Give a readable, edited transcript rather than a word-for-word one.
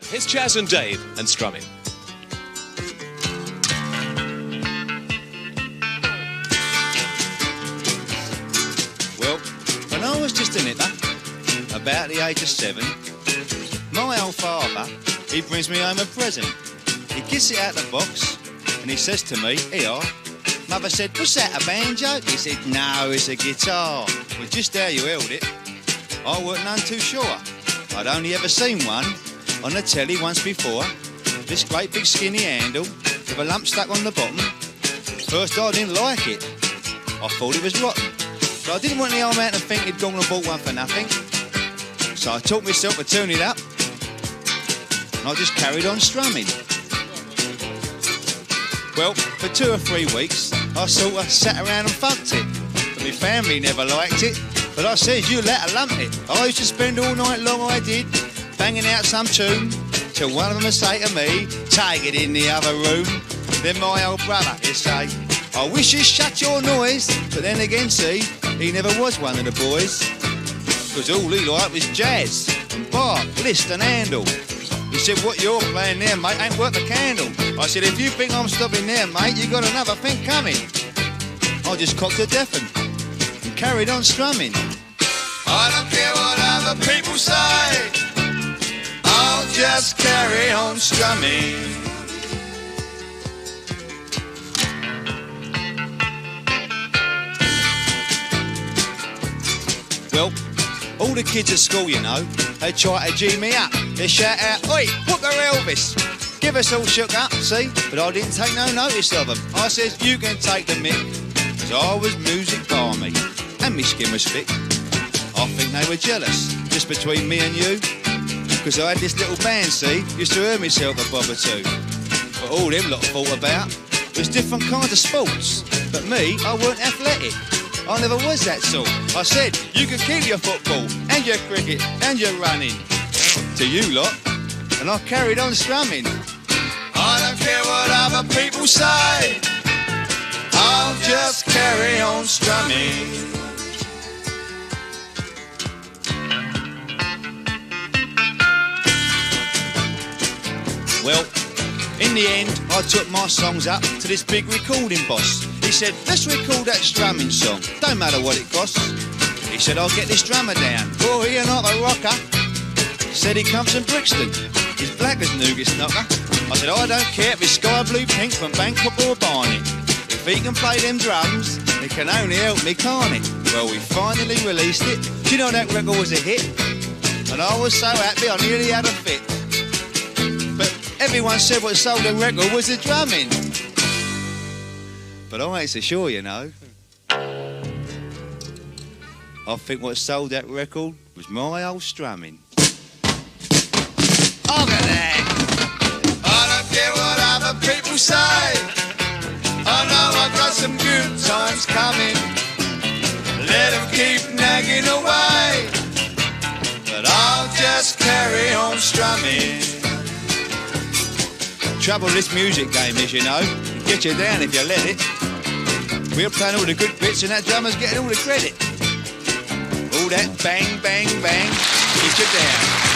Here's Chaz and Dave and Strummin. Well, when I was just a knitter, about the age of 7, my old father, he brings me home a present. He gets it out the box and he says to me, "Here." Mother said, "Was that a banjo?" He said, "No, it's a guitar." Well, just how you held it, I weren't none too sure. I'd only ever seen one on the telly once before. This great big skinny handle with a lump stuck on the bottom. First I didn't like it. I thought it was rotten. But I didn't want the old man to think he'd gone and bought one for nothing. So I taught myself to tune it up. And I just carried on strumming. Well, for 2 or 3 weeks, I sort of sat around and funked it. But my family never liked it. But I says, "You let her lump it." I used to spend all night long, I did, banging out some tune, till one of them would say to me, "Take it in the other room." Then my old brother, he'd say, "I wish you'd shut your noise." But then again, see, he never was one of the boys. Because all he liked was jazz, and bark, list and handle. He said, "What you're playing there, mate, ain't worth a candle." I said, "If you think I'm stopping there, mate, you got another thing coming." I just cocked a deafened and carried on strumming. I don't care what other people say, I'll just carry on strumming. Well, all the kids at school, you know, they try to G me up. They shout out, "Oi, Booker Elvis!" Give us all shook up, see? But I didn't take no notice of them. I says, "You can take the mick," cause I was music balmy, and me skin was thick. I think they were jealous, just between me and you, cause I had this little band, see, used to earn myself a bob or two. But all them lot thought about was different kinds of sports. But me, I weren't athletic. I never was that sort. I said, "You can keep your football, and your cricket, and your running," to you lot, and I carried on strumming. I don't care what other people say, I'll just carry on strumming. Well, in the end, I took my songs up to this big recording boss. He said, "Let's record that strumming song, don't matter what it costs." He said, "I'll get this drummer down, oh, you're not a rocker." Said he comes from Brixton, he's black as nougat knocker. I said, "I don't care if he's sky blue, pink, from Bangkok or Barnet. If he can play them drums, it can only help me, can't it?" Well, we finally released it. Do you know that record was a hit? And I was so happy I nearly had a fit. But everyone said what sold the record was the drumming. But I ain't so sure, you know. I think what sold that record was my old strumming. Look at that! I don't care what other people say, I know I got some good times coming. Let them keep nagging away, but I'll just carry on strumming. Trouble this music game is, you know, get you down if you let it. We're playing all the good bits and that drummer's getting all the credit. All that bang, bang, bang, get you down.